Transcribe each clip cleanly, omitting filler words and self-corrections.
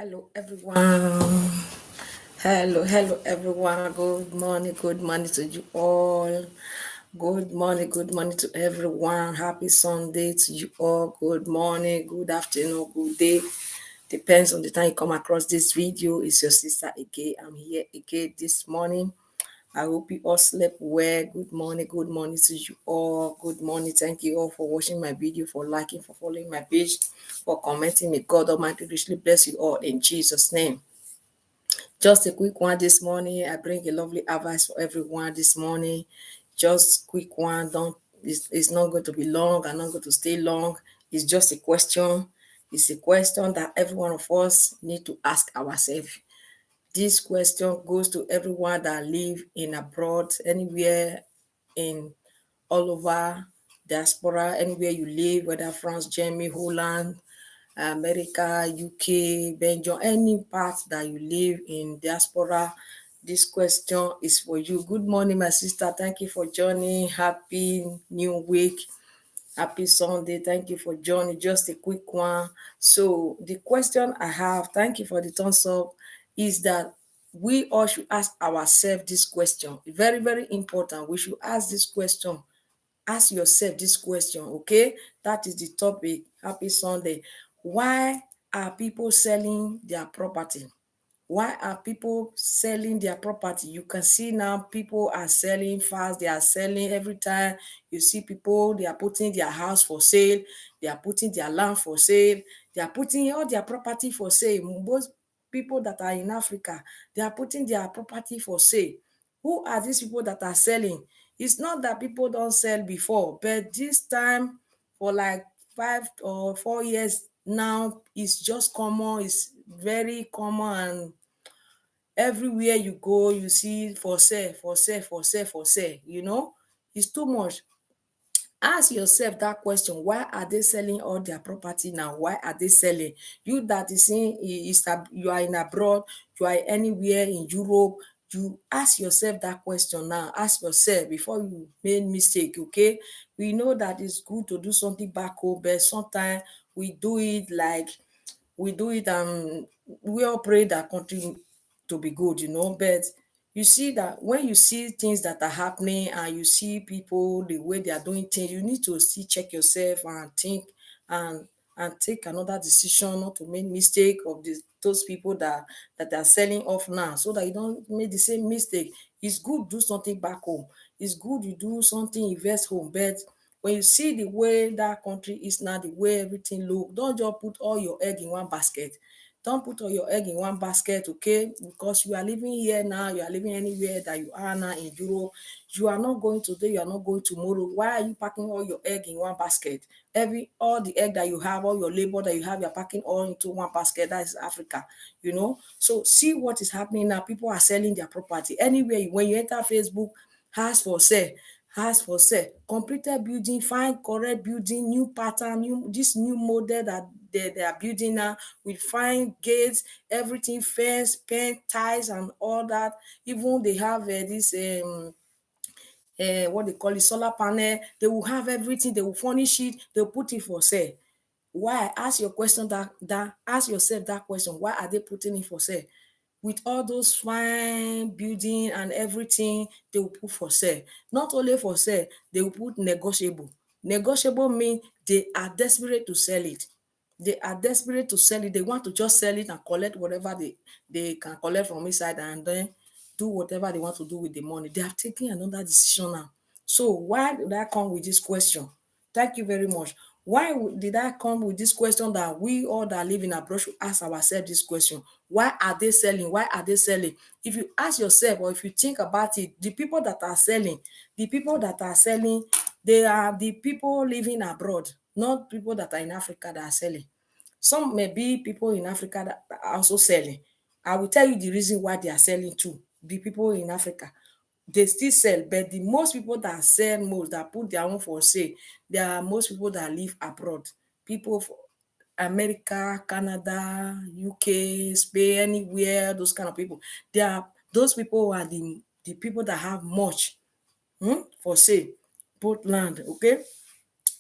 Hello, everyone. Hello, everyone. Good morning to you all. Good morning to everyone. Happy Sunday to you all. Good morning, good afternoon, good day. Depends on the time you come across this video. It's your sister again. I'm here again this morning. I hope you all slept well. Good morning to you all. Good morning. Thank you all for watching my video, for liking, for following my page, for commenting. May God Almighty richly bless you all in Jesus' name. Just a quick one this morning. I bring a lovely advice for everyone this morning. Just quick one. Don't. It's not going to be long. I'm not going to stay long. It's just a question. It's a question that every one of us need to ask ourselves. This question goes to everyone that live in abroad, anywhere in all over diaspora, anywhere you live, whether France, Germany, Holland, America, UK, Belgium, any part that you live in diaspora. This question is for you. Good morning, my sister. Thank you for joining. Happy new week. Happy Sunday. Thank you for joining. Just a quick one. So the question I have, thank you for the thumbs up, is that we all should ask ourselves this question. Very, very important. We should ask this question. Ask yourself this question, okay? That is the topic. Happy Sunday. Why are people selling their property? Why are people selling their property? You can see now people are selling fast. They are selling every time. You see people, they are putting their house for sale. They are putting their land for sale. They are putting all their property for sale. Most people that are in Africa, they are putting their property for sale. Who are these people that are selling? It's not that people don't sell before, but this time for like 5 or 4 years now, it's just common. It's very common, and everywhere you go, you see for sale, for sale, for sale, for sale. It's too much. Ask yourself that question. Why are they selling all their property now? Why are they selling? You that is you are in abroad, you are anywhere in Europe, you ask yourself that question now. Ask yourself before you make mistake, okay? We know that it's good to do something back home, but sometimes we do it like we do it and we all pray that country to be good, but you see that when you see things that are happening and you see people the way they are doing things, you need to still check yourself and think and take another decision, not to make mistake of those people that are selling off now, so that you don't make the same mistake. It's good do something back home. It's good you do something invest home, but when you see the way that country is now, the way everything look, don't just put all your egg in one basket. Don't put all your egg in one basket, okay? Because you are living here now, you are living anywhere that you are now in Europe. You are not going today, you are not going tomorrow. Why are you packing all your egg in one basket? All the egg that you have, all your labor that you have, you're packing all into one basket. That is Africa, So see what is happening now. People are selling their property. Anywhere, when you enter Facebook, house for sale, completed building, fine correct building, new pattern, this new model that they are building now, with fine gates, everything, fence, paint, tiles and all that. Even they have this what they call it, solar panel. They will have everything, they will furnish it, they'll put it for sale. Why? Ask yourself that question. Why are they putting it for sale? With all those fine building and everything, they will put for sale. Not only for sale, they will put negotiable. Negotiable mean they are desperate to sell it. They are desperate to sell it. They want to just sell it and collect whatever they can collect from inside, and then do whatever they want to do with the money. They have taken another decision now. So why did I come with this question? Thank you very much. Why did I come with this question that we all that live in abroad should ask ourselves this question? Why are they selling? Why are they selling? If you ask yourself, or if you think about it, the people that are selling, they are the people living abroad, not people that are in Africa that are selling. Some may be people in Africa that are also selling. I will tell you the reason why they are selling too. The people in Africa, they still sell, but the most people that sell most, that put their own for sale, there are most people that live abroad. People for America, Canada, UK, Spain, anywhere, those kind of people. Those people are the people that have much for sale, both land, okay?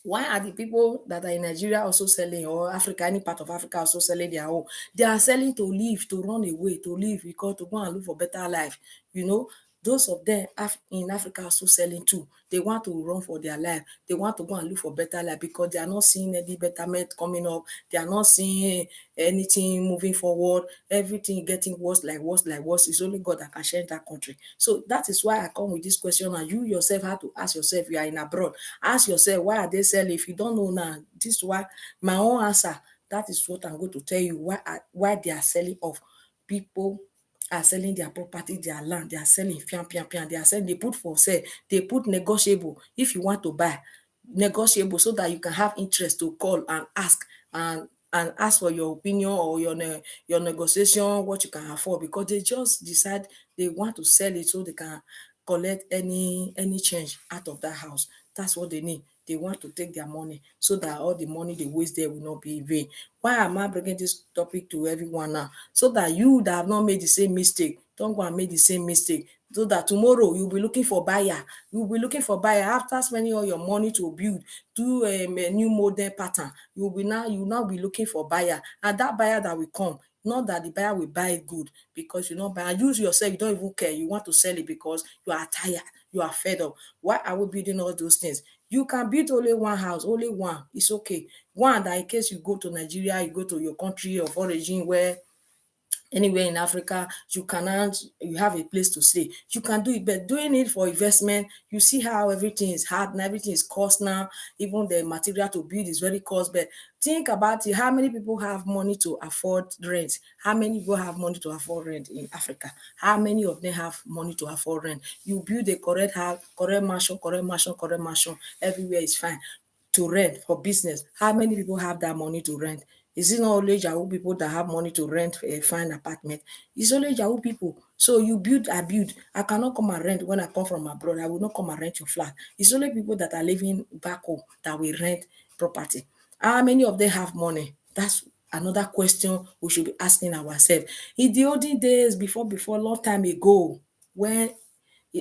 Why are the people that are in Nigeria also selling, or Africa, any part of Africa also selling their own? They are selling to live, to run away, to live, because to go and look for better life. You know, those of them in Africa also selling too. They want to run for their life. They want to go and look for better life because they are not seeing any betterment coming up. They are not seeing anything moving forward. Everything getting worse, like worse, like worse. It's only God that can change that country. So that is why I come with this question, and you yourself have to ask yourself. You are in abroad. Ask yourself, why are they selling? If you don't know now, this is why my own answer. That is what I'm going to tell you. Why they are selling off. People are selling their property, their land. They are selling pian pian pian. They are selling. They put for sale. They put negotiable. If you want to buy, negotiable, so that you can have interest to call and ask, and ask for your opinion, or your negotiation, what you can afford, because they just decide they want to sell it so they can collect any change out of that house. That's what they need. They want to take their money, so that all the money they waste there will not be in vain. Why am I bringing this topic to everyone now? So that you that have not made the same mistake don't go and make the same mistake, so that tomorrow you'll be looking for buyer. You'll be looking for buyer after spending all your money to build, do a new modern pattern. You will now be looking for buyer, and that buyer that will come, not that the buyer will buy it good, because you not buy, and use yourself, you don't even care, you want to sell it because you are tired, you are fed up. Why are we building all those things? You can build only one house, only one, it's okay. One, that in case you go to Nigeria, you go to your country of origin, where anywhere in Africa, you have a place to stay. You can do it, but doing it for investment, you see how everything is hard and everything is cost now. Even the material to build is very cost. But think about it, how many people have money to afford rent? How many people have money to afford rent in Africa? How many of them have money to afford rent? You build a correct house, correct mansion, correct mansion, correct mansion, everywhere is fine to rent for business. How many people have that money to rent? Is it not only Yahoo people that have money to rent a fine apartment? It's only Yahoo people. So you build, I build. I cannot come and rent when I come from abroad. I will not come and rent your flat. It's only people that are living back home that will rent property. How many of them have money? That's another question we should be asking ourselves. In the olden days, before, long time ago, when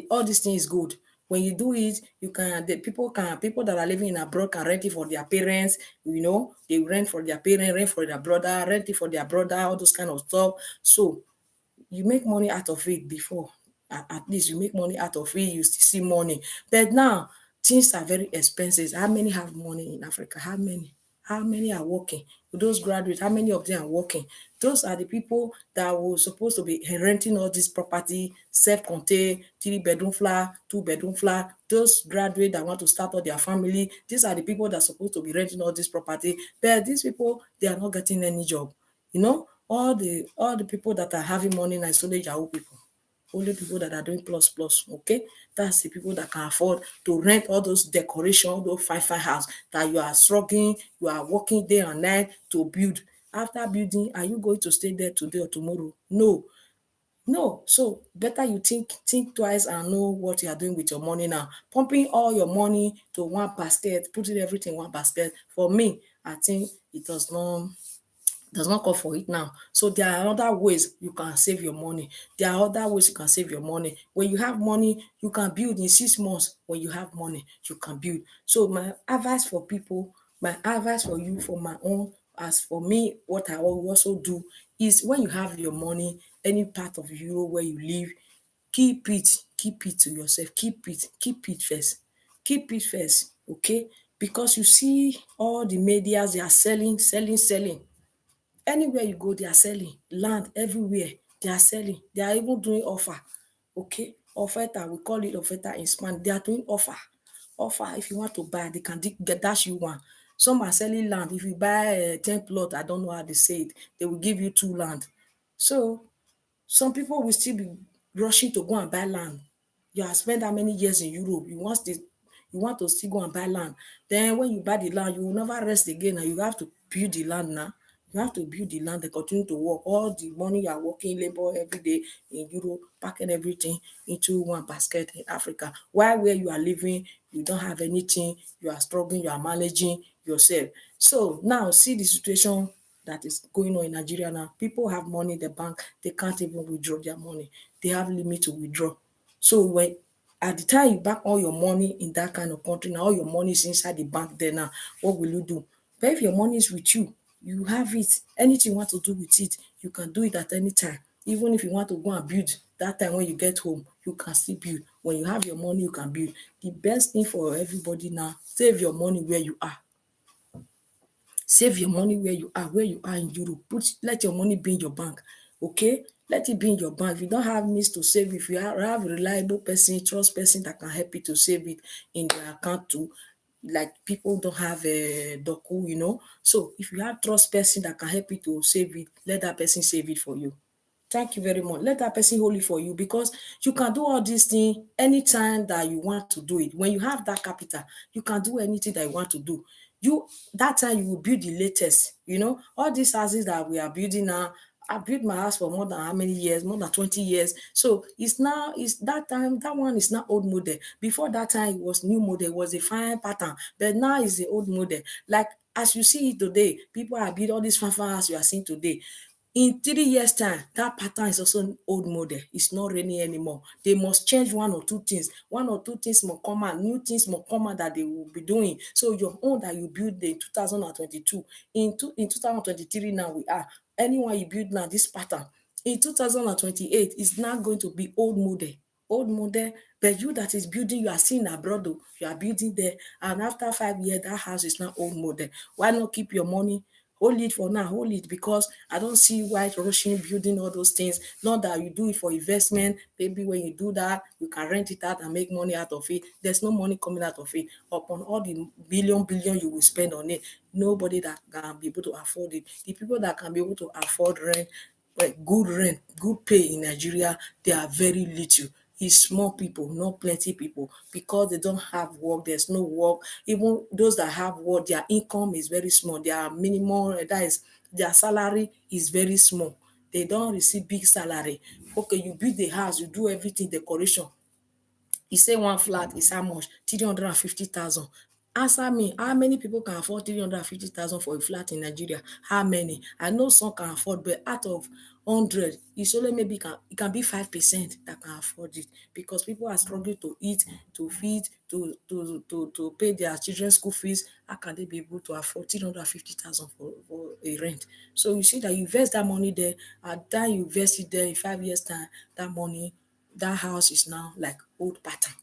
all these things good. When you do it, you can the people that are living in abroad can rent it for their parents, they rent for their parents, rent for their brother, rent it for their brother, all those kind of stuff. So you make money out of it before. At least you make money out of it, you still see money. But now things are very expensive. How many have money in Africa? How many? How many are working? Those graduates, how many of them are working? Those are the people that were supposed to be renting all this property, self-contained, 3-bedroom flat, 2-bedroom flat. Those graduates that want to start up their family, these are the people that are supposed to be renting all this property. But these people, they are not getting any job. All the people that are having money now is only Yahoo people. Only people that are doing plus plus, okay? That's the people that can afford to rent all those decoration, those fine house that you are struggling, you are working day and night to build. After building, are you going to stay there today or tomorrow? No. No. So better you think twice and know what you are doing with your money now. Pumping all your money to one basket, putting everything in one basket, for me, I think it does not call for it now. So there are other ways you can save your money. There are other ways you can save your money. When you have money, you can build in 6 months. When you have money, you can build. So my advice for people, my advice for you, for my own, as for me, what I will also do is, when you have your money, any part of Europe where you live, keep it to yourself. Keep it first. Keep it first, okay? Because you see all the medias, they are selling, selling, selling. Anywhere you go, they are selling land everywhere. They are selling. They are even doing offer. Okay, offerta, we call it offerta in Spanish. They are doing offer. Offer, if you want to buy, they can get dash you one. Some are selling land. If you buy 10 plot, I don't know how they say it, they will give you 2 land. So some people will still be rushing to go and buy land. You have spent how many years in Europe, you want to still go and buy land. Then when you buy the land, you will never rest again, and you have to build the land now. You have to build the land and continue to work. All the money you are working, labor every day in Europe, packing everything into one basket in Africa. While where you are living, you don't have anything, you are struggling, you are managing yourself. So now see the situation that is going on in Nigeria now. People have money in the bank, they can't even withdraw their money. They have limit to withdraw. So At the time you bank all your money in that kind of country, now all your money is inside the bank there now, what will you do? But if your money is with you, you have it. Anything you want to do with it, you can do it at any time. Even if you want to go and build, that time when you get home, you can still build. When you have your money, you can build. The best thing for everybody now, save your money where you are. Save your money where you are in Europe. Let your money be in your bank. Okay, let it be in your bank. If you don't have means to save, if you have a reliable person, trust person that can help you to save it in their account too, like people don't have a doku, so if you have trust person that can help you to save it, let that person save it for you. Thank you very much. Let that person hold it for you, because you can do all these things anytime that you want to do it. When you have that capital, you can do anything that you want to do. That time you will build the latest. All these houses that we are building now. I built my house for more than how many years? More than 20 years. So it's that time, that one is not old model. Before that time, it was new model, it was a fine pattern. But now it's the old model. Like as you see it today, people are building all these fine house you are seeing today. In 3 years time, that pattern is also old model. It's not reigning anymore. They must change one or two things. One or two things must come out, new things must come out that they will be doing. So your own that you build in 2022, in 2023 now we are, anyone you build now, this pattern, in 2028 is now going to be old model. Old model. But you that is building, you are seeing abroad though, you are building there, and after 5 years that house is now old model. Why not keep your money? Hold it for now, hold it, because I don't see why rushing building all those things. Not that you do it for investment. Maybe when you do that, you can rent it out and make money out of it. There's no money coming out of it. Upon all the billion you will spend on it, nobody that can be able to afford it. The people that can be able to afford rent, good pay in Nigeria, they are very little. It's small people, not plenty people, because they don't have work. There's no work. Even those that have work, their income is very small. Their minimum, that is, their salary is very small. They don't receive big salary. Okay, you build the house, you do everything, decoration. You say one flat is how much? 350,000. Answer me, how many people can afford 350,000 for a flat in Nigeria? How many? I know some can afford, but out of 100, it's only maybe it can be 5% that can afford it, because people are struggling to eat, to feed, to pay their children's school fees. How can they be able to afford 350,000 for a rent? So you see that you invest that money there, and then you invest it there in 5 years' time, that money, that house is now like old pattern.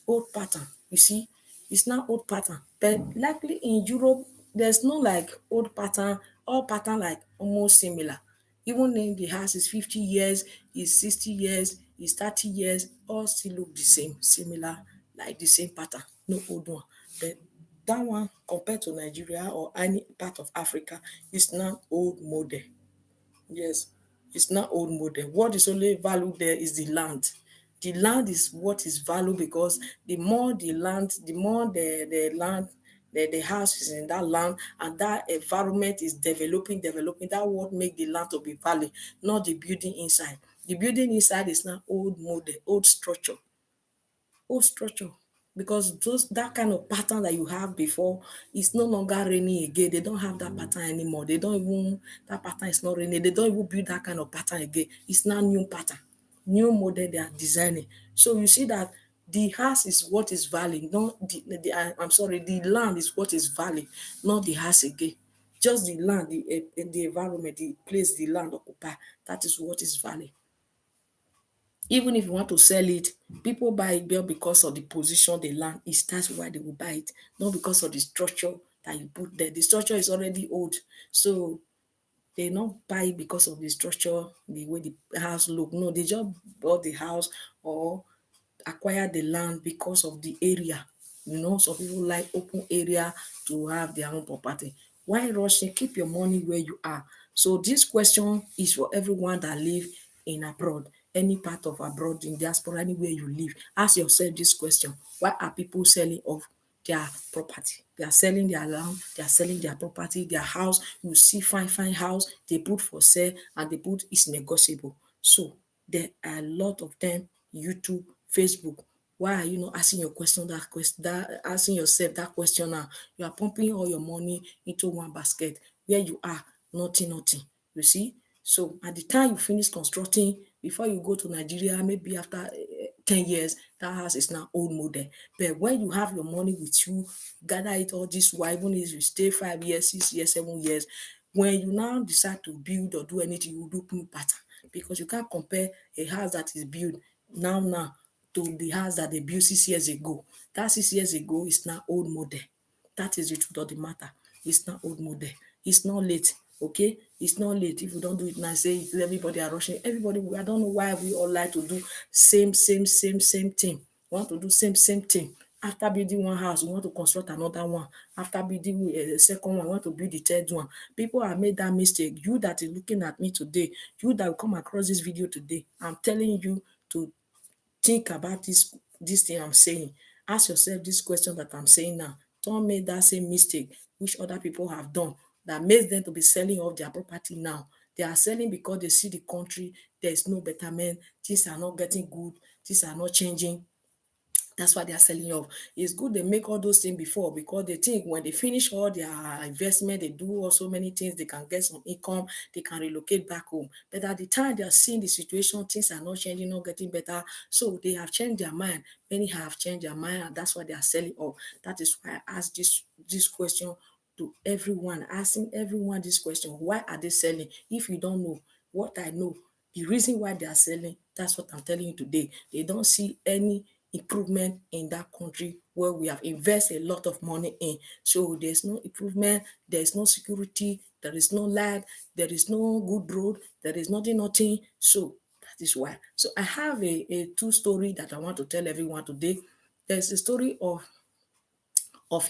Old pattern, you see, it's now old pattern. But likely in Europe, there's no like old pattern, all pattern like almost similar. Even if the house is 50 years, is 60 years, is 30 years, all still look the same, similar, like the same pattern, no old one. But that one compared to Nigeria or any part of Africa is now old model. Yes, it's not old model. What is only valued there is the land. The land is what is valued, because the more the land, the more the land, the house is in that land, and that environment is developing. That what make the land to be valued, not the building inside. The building inside is now old model, old structure, because that kind of pattern that you have before is no longer raining again. They don't have that pattern anymore. They don't even, that pattern is not raining. They don't even build that kind of pattern again. It's now new pattern, new model they are designing. So you see that the house is what is valid, not I'm sorry, the land is what is valid, not the house again. Just the land, the environment, the place the land occupy, that is what is valid. Even if you want to sell it, people buy it well because of the position the land is. That's why they will buy it, not because of the structure that you put there. The structure is already old, so they not buy it because of the structure, the way the house look. No, they just bought the house or acquire the land because of the area. Some people like open area to have their own property. Why rushing? Keep your money where you are. So this question is for everyone that live in abroad, any part of abroad, in diaspora, anywhere you live. Ask yourself this question: why are people selling off their property? They are selling their land, they are selling their property, their house. You see fine house, they put for sale and they put is negotiable. So there are a lot of them. YouTube, Facebook. Why are you not asking your question that question that asking yourself that question now? You are pumping all your money into one basket where you are nothing. You see? So at the time you finish constructing, before you go to Nigeria, maybe after 10 years, that house is now old model. But when you have your money with you, gather it all this while, even if you stay 5 years, 6 years, 7 years, when you now decide to build or do anything, you look new pattern, because you can't compare a house that is built now to the house that they built 6 years ago. That 6 years ago is now old model. That is the truth of the matter. It's not old model. It's not late. Okay, it's not late. If we don't do it now, say everybody are rushing. Everybody, I don't know why we all like to do same thing. We want to do same thing. After building one house, we want to construct another one. After building a second one, we want to build the third one. People have made that mistake. You that is looking at me today, you that will come across this video today, I'm telling you to think about this thing I'm saying. Ask yourself this question that I'm saying now. Don't make that same mistake which other people have done that makes them to be selling off their property now. They are selling because they see the country, there is no betterment, things are not getting good, things are not changing. That's why they are selling off. It's good they make all those things before, because they think when they finish all their investment, they do also many things, they can get some income, they can relocate back home. But at the time they are seeing the situation, things are not changing, not getting better. So they have changed their mind. Many have changed their mind, and that's why they are selling off. That is why I ask this question to everyone, asking everyone this question: why are they selling? If you don't know what I know, the reason why they are selling, that's what I'm telling you today. They don't see any improvement in that country where we have invested a lot of money in. So there's no improvement, there's no security, there is no light, there is no good road, there is nothing. So that is why. So I have a two story that I want to tell everyone today. There's a story of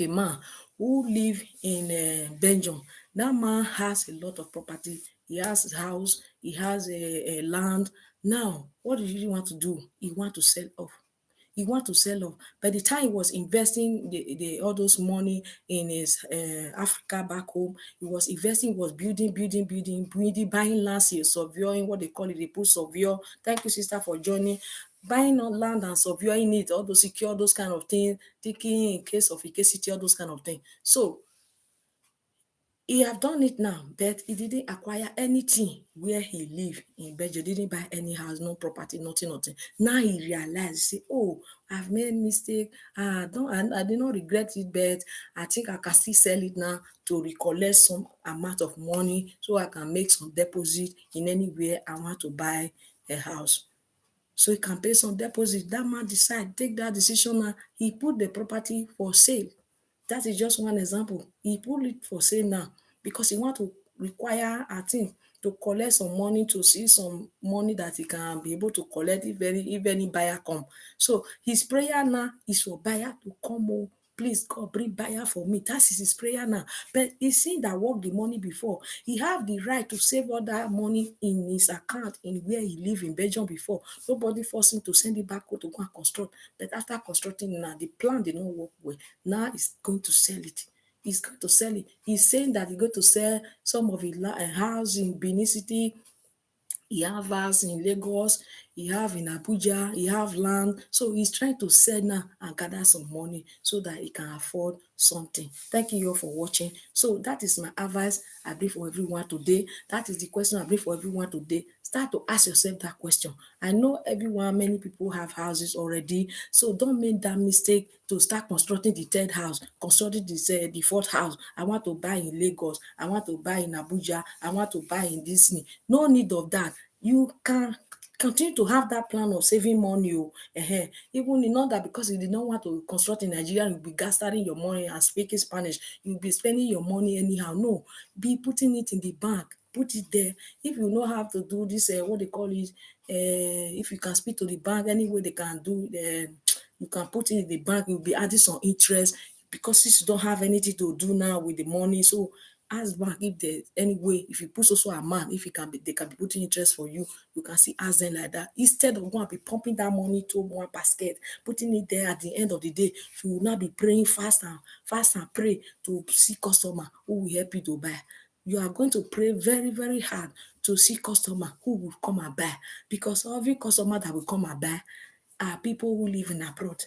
a man who live in Belgium. Dat man has a lot of property. He has house, he has a land. Now, what did he want to do? He want to sell off. He want to sell off. By the time he was investing the all those money in his Africa back home, he was investing, was building, buying lands, he surveying, what they call it, they put surveyor. Thank you, sister, for joining. Buying on land and surveying it, all those secure, those kind of things, taking in case of city, all those kind of things. So he have done it now, but he didn't acquire anything where he live in Belgium. Didn't buy any house, no property, nothing. Now he realize, say, oh, I've made mistake. I did not regret it, but I think I can still sell it now to recollect some amount of money so I can make some deposit in anywhere I want to buy a house. So he can pay some deposit. That man decide, take that decision now. He put the property for sale. That is just one example. He put it for sale now because he want to require, I think, to collect some money, to see some money that he can be able to collect if any buyer come. So his prayer now is for buyer to come. Oh, please God, bring buyer for me. That is his prayer now. But he's seen that work the money before. He have the right to save all that money in his account in where he live in Belgium before. Nobody force him to send it back to go and construct. But after constructing now, the plan did not work well. Now he's going to sell it. He's going to sell it. He's saying that he's going to sell some of his house in Benin City. He have house in Lagos, he have in Abuja, he have land. So he's trying to sell now and gather some money so that he can afford something. Thank you all for watching. So that is my advice I bring for everyone today. That is the question I bring for everyone today. Start to ask yourself that question. I know everyone, many people have houses already. So don't make that mistake to start constructing the third house, constructing the fourth house. I want to buy in Lagos, I want to buy in Abuja, I want to buy in Disney. No need of that. You can continue to have that plan of saving money. Even not that because you did not want to construct in Nigeria, you'll be gathering your money and speaking Spanish, you'll be spending your money anyhow. No, be putting it in the bank, put it there. If you know how to do this, what they call it, if you can speak to the bank any way they can do, you can put it in the bank, you'll be adding some interest, because since you don't have anything to do now with the money. So ask bank if there's any way, if you put also amount, if you can be, they can be putting interest for you, you can see ask them like that. Instead of going and be pumping that money to one basket, putting it there, at the end of the day, you will now be praying fast and pray to see customer who will help you to buy. You are going to pray very hard to see customer who will come and buy, because every customer that will come and buy are people who live in abroad.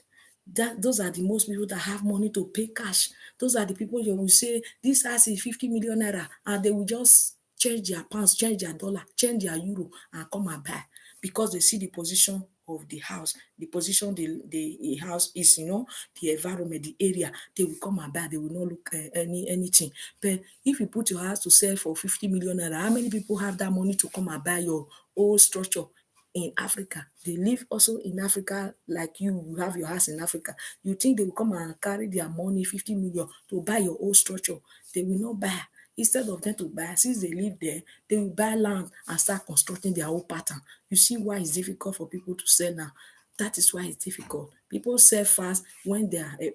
Those are the most people that have money to pay cash. Those are the people you will say this house is 50 million naira, and they will just change their pounds, change their dollar, change their euro and come and buy, because they see the position of the house, the position the house is, the environment, the area, they will come and buy, they will not look anything. But if you put your house to sell for 50 million naira, how many people have that money to come and buy your old structure in Africa? They live also in Africa like you have your house in Africa. You think they will come and carry their money, 50 million, to buy your old structure? They will not buy. Instead of them to buy, since they live there, they will buy land and start constructing their own pattern. You see why it's difficult for people to sell now. That is why it's difficult. People sell fast when the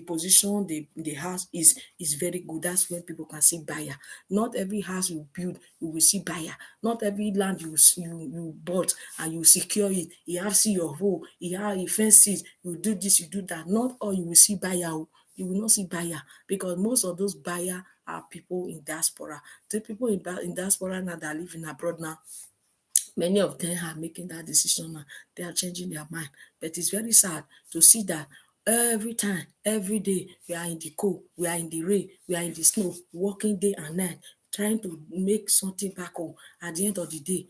position, the house is very good. That's when people can see buyer. Not every house you build you will see buyer. Not every land you bought and you secure it, you have see your hole, you fence it, you do this, you do that. Not all you will see buyer o. You will not see buyer, because most of those buyer are people in diaspora. The people in diaspora now that are living abroad now, many of them are making that decision now. They are changing their mind. But it's very sad to see that every time, every day, we are in the cold, we are in the rain, we are in the snow, working day and night, trying to make something back home. At the end of the day,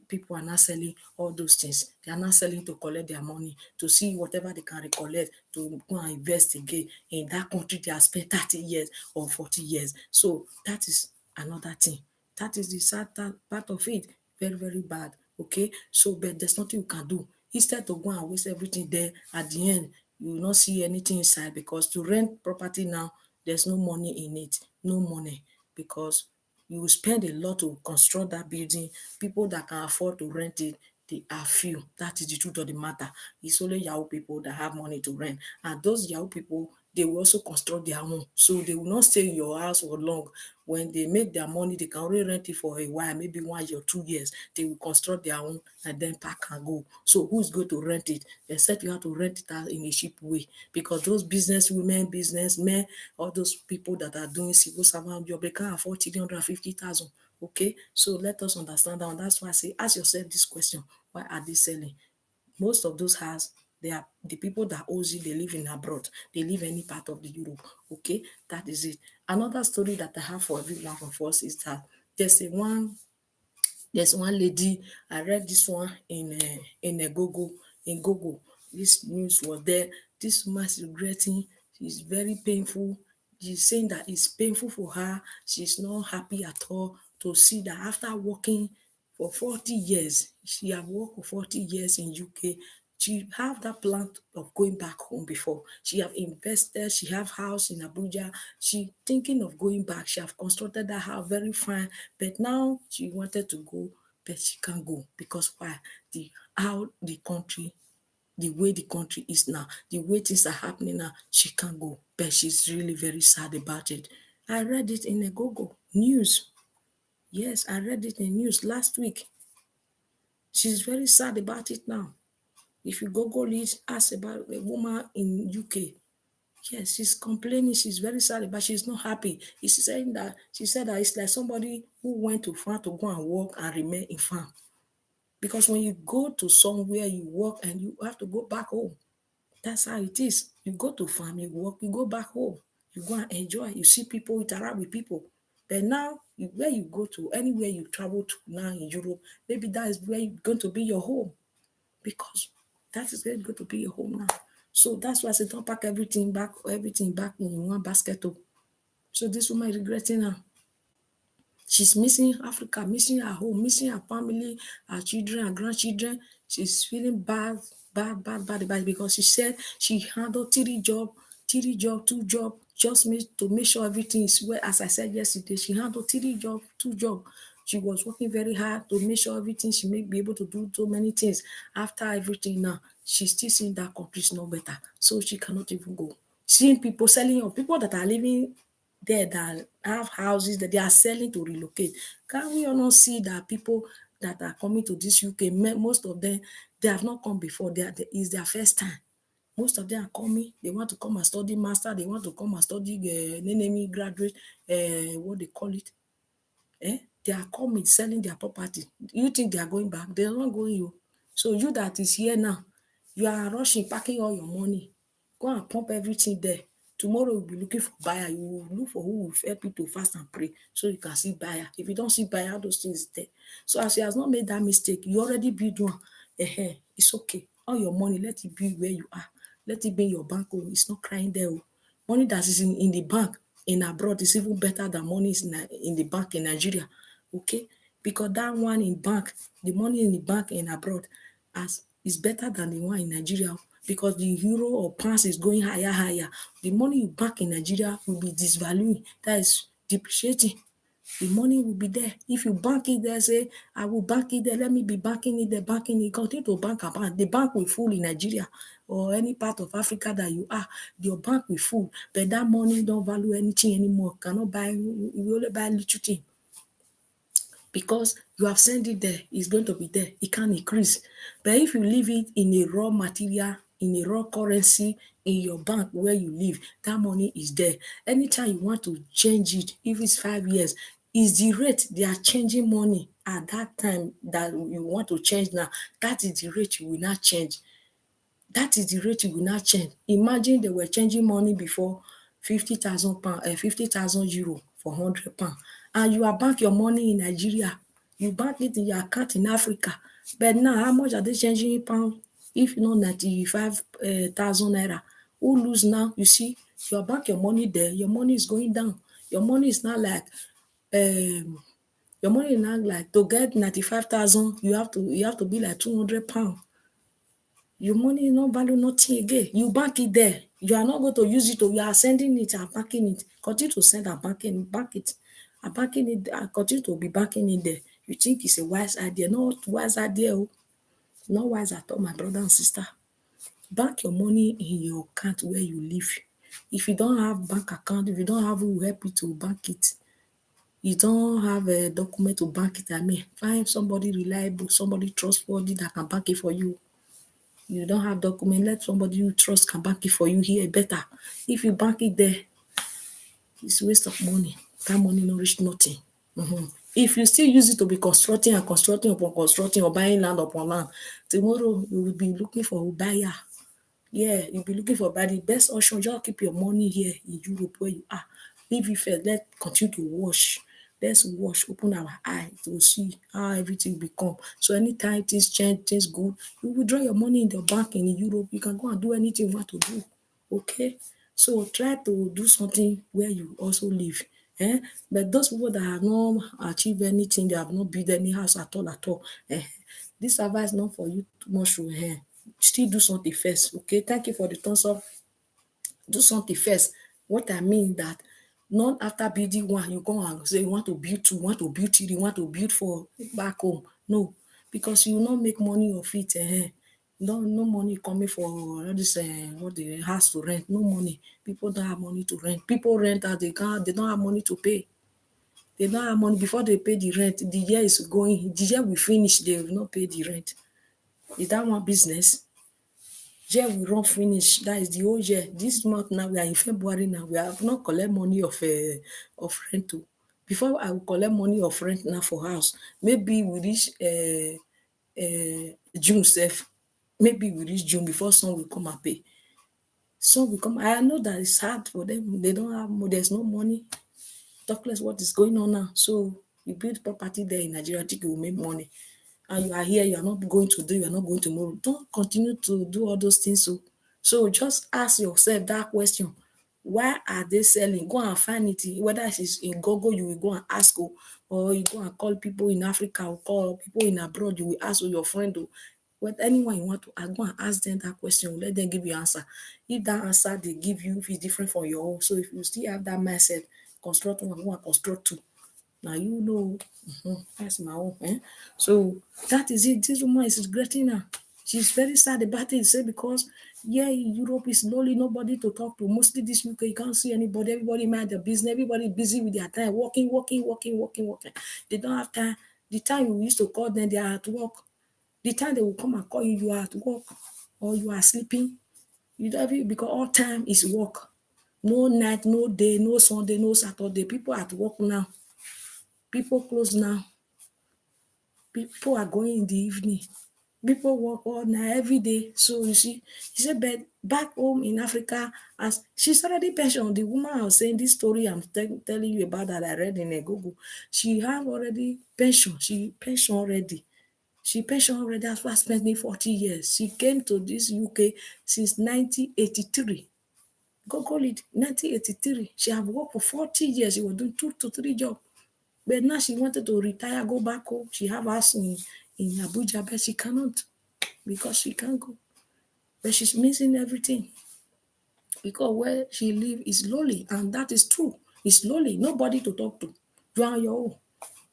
people are not selling all those things. They are not selling to collect their money, to see whatever they can recollect, to go and invest again in that country they have spent 30 years or 40 years. So that is another thing. That is the sad part of it. Very, very bad. Okay. So, but there's nothing you can do. Instead to go and waste everything there, at the end, you will not see anything inside, because to rent property now, there's no money in it. No money. Because you will spend a lot to construct that building. People that can afford to rent it, they are few. That is the truth of the matter. It's only Yahoo people that have money to rent. And those Yahoo people, they will also construct their own. So they will not stay in your house for long. When they make their money, they can only rent it for a while, maybe 1 year or 2 years. They will construct their own and then pack and go. So who's going to rent it? Except you have to rent it out in a cheap way. Because those business women, businessmen, all those people that are doing civil servant job, they can't afford 350,000. Okay, so let us understand that. And that's why I say, ask yourself this question: why are they selling? Most of those house, they are the people that owns it, they live in abroad, they live any part of the Europe. Okay, that is it. Another story that I have for every one of us is that there's one lady. I read this one in a Google, this news was there. This woman is regretting. It's very painful. She's saying that it's painful for her. She's not happy at all to see that after working for 40 years, she have worked for 40 years in UK. She have that plan of going back home before. She have invested, she have house in Abuja. She thinking of going back. She have constructed that house very fine. But now she wanted to go, but she can't go. Because why? How the country, the way the country is now, the way things are happening now, she can't go. But she's really very sad about it. I read it in a Google news. Yes, I read it in news last week. She's very sad about it now. If you Google it, ask about a woman in UK. Yes, she's complaining. She's very sad, but she's not happy. She said that it's like somebody who went to farm to go and work and remain in farm. Because when you go to somewhere, you work and you have to go back home. That's how it is. You go to farm, you work, you go back home. You go and enjoy. You see people, interact with people. But now, where you go to, anywhere you travel to now in Europe, maybe that is where you're going to be your home, because that is going to be your home now. So that's why I said don't pack everything back in one basket. Oh. So this woman is regretting now. She's missing Africa, missing her home, missing her family, her children, her grandchildren. She's feeling bad because she said she handled three job, two job, to make sure everything is well. As I said yesterday, she handled three job, two job. She was working very hard to make sure everything she may be able to do so many things. After everything now, she's still seeing that country is not better. So she cannot even go. Seeing people selling of people that are living there that have houses that they are selling to relocate. Can we all not see that people that are coming to this UK, most of them, they have not come before. It's their first time. Most of them are coming. They want to come and study master. They want to come and study NNME graduate, what they call it. They are coming, selling their property. You think they are going back? They are not going you. So you that is here now, you are rushing, packing all your money. Go and pump everything there. Tomorrow you'll be looking for buyer. You will look for who will help you to fast and pray so you can see buyer. If you don't see buyer, those things there. So as he has not made that mistake, you already build one. It's okay. All your money, let it be where you are. Let it be in your bank. Oh, it's not crying there. Oh. Money that is in the bank in abroad is even better than money in the bank in Nigeria. Okay? Because that one in bank, the money in the bank in abroad as is better than the one in Nigeria, because the euro or pounds is going higher, higher. The money you bank in Nigeria will be disvaluing, that is depreciating. The money will be there. If you bank it there, say, I will bank it there, let me be banking it there, banking it, continue to bank and bank. The bank will full in Nigeria or any part of Africa that you are, your bank will full. But that money don't value anything anymore. Cannot buy, you will only buy little thing. Because you have sent it there, it's going to be there. It can increase. But if you leave it in a raw material, in a raw currency, in your bank where you live, that money is there. Anytime you want to change it, if it's 5 years, is the rate they are changing money at that time that you want to change now. That is the rate you will not change. That is the rate you will not change. Imagine they were changing money before 50,000 pound, 50,000 euro for 100 pound, and you are bank your money in Nigeria. You bank it in your account in Africa. But now, how much are they changing in pound? If not 95,000 naira, who lose now? You see, you bank your money there. Your money is going down. Your money is not like um, your money is not like to get 95,000. You have to be like 200 pound. Your money no value nothing again. You bank it there. You are not going to use it. You are sending it and banking it. Continue to send and bank it. And banking it and continue to be banking it there. You think it's a wise idea. Not wise idea. Oh. Not wise at all, my brother and sister. Bank your money in your account where you live. If you don't have bank account, if you don't have who will help you to bank it, you don't have a document to bank it, I mean, find somebody reliable, somebody trustworthy that can bank it for you. You don't have document, let somebody you trust can bank it for you here better. If you bank it there, it's waste of money. That money no reach nothing. If you still use it to be constructing and constructing upon constructing or buying land upon land, tomorrow you will be looking for a buyer. Yeah, you'll be looking for buyer. The best option, just keep your money here in Europe where you are. Leave it first, let's continue to wash. Let's wash, open our eye to see how everything become. So anytime things change, things good, you withdraw your money in the bank in Europe, you can go and do anything you want to do. Okay? So try to do something where you also live. But those people that have not achieved anything, they have not built any house at all. This advice not for you too much to still do something first. Okay, thank you for the thumbs up. Do something first. What I mean that not after building one, you go and say you want to build two, you want to build three, you want to build four back home. No, because you will not make money of it. No money coming for all this what the house to rent. No money. People don't have money to rent. People rent and they don't have money to pay. They don't have money before they pay the rent. The year is going, the year we finish, they will not pay the rent. Is that one business? Year we run finish, that is the whole year. This month now, we are in February now, we have not collect money of rent o. Before I will collect money of rent now for house, maybe we reach June sef, maybe we reach June before sun will come and pay. Sun will come, I know that it's hard for them, they don't have there's no money. Talk less what is going on now. So you build property there in Nigeria, think you will make money, and you are here, you are not going to do, you are not going tomorrow. Don't continue to do all those things. So just ask yourself that question. Why are they selling? Go and find it. Whether it's in Google, you will go and ask, or you go and call people in Africa, or call people in abroad, you will ask your friend, with anyone you want to ask, go and ask them that question. Let them give you answer. If that answer they give you, if it's different from your own, so if you still have that mindset, construct one, go and construct two. Now you know, that's my own. So that is it. This woman is regretting her. She's very sad about it. Say because yeah, Europe is lonely, nobody to talk to. Mostly this UK, you can't see anybody. Everybody mind their business. Everybody busy with their time, working. They don't have time. The time we used to call them, they are at work. The time they will come and call you, you are at work or you are sleeping. You don't have because all time is work. No night, no day, no Sunday, no Saturday. People are at work now. People close now. People are going in the evening. People work all night every day. So you see, she said, but back home in Africa, as she's already pensioned, the woman I was saying this story I'm telling you about that I read in a Google, she have already pension. She pension already. She pensioned already after spending 40 years. She came to this UK since 1983. Google it, 1983. She have worked for 40 years. She was doing 2 to 3 jobs. But now she wanted to retire, go back home. She have house in Abuja, but she cannot because she can't go. But she's missing everything because where she live is lonely, and that is true. It's lonely. Nobody to talk to. You are on your own.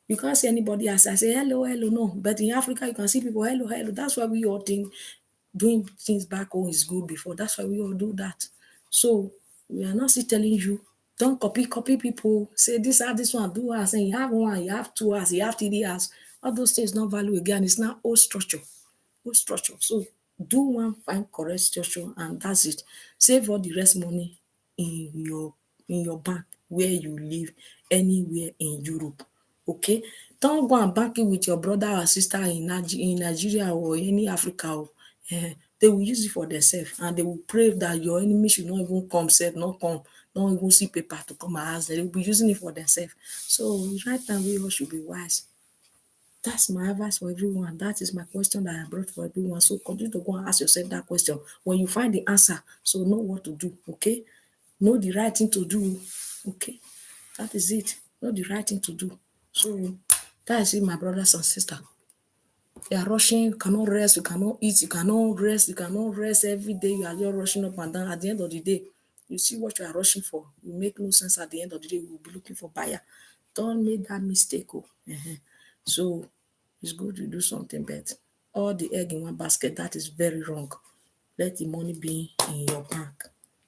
You can't see anybody else. I say hello, hello, no. But in Africa, you can see people hello, hello. That's why we all think doing things back home is good before. That's why we all do that. So we are not still telling you, don't copy people. Say this this one, do us. And you have one, you have 2 hours, you have 3 hours. All those things not value again. It's not old structure. Old structure. So do one find correct structure and that's it. Save all the rest money in your bank where you live anywhere in Europe. Okay? Don't go and bank it with your brother or sister in Nigeria or any Africa. They will use it for themselves and they will pray that your enemy should not even come, sef, not come, not even see paper to come and ask them. They will be using it for themselves. So right now we all should be wise. That's my advice for everyone. That is my question that I brought for everyone. So continue to go and ask yourself that question. When you find the answer, so know what to do, okay? Know the right thing to do, okay? That is it. Know the right thing to do. So that is it, my brothers and sisters. You are rushing, you cannot rest, you cannot eat, you cannot rest every day. You are just rushing up and down. At the end of the day, you see what you are rushing for. You make no sense at the end of the day. You will be looking for buyer. Don't make that mistake. So it's good to do something better. All the egg in one basket, that is very wrong. Let the money be in your bank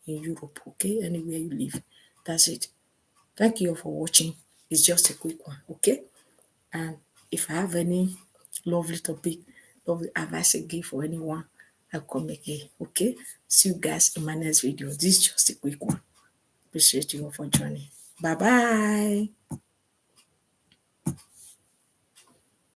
in Europe, okay? Anywhere you live. That's it. Thank you all for watching. It's just a quick one, okay? And if I have any lovely topic, lovely advice again for anyone, I'll come again, okay? See you guys in my next video. This is just a quick one. Appreciate you all for joining. Bye-bye.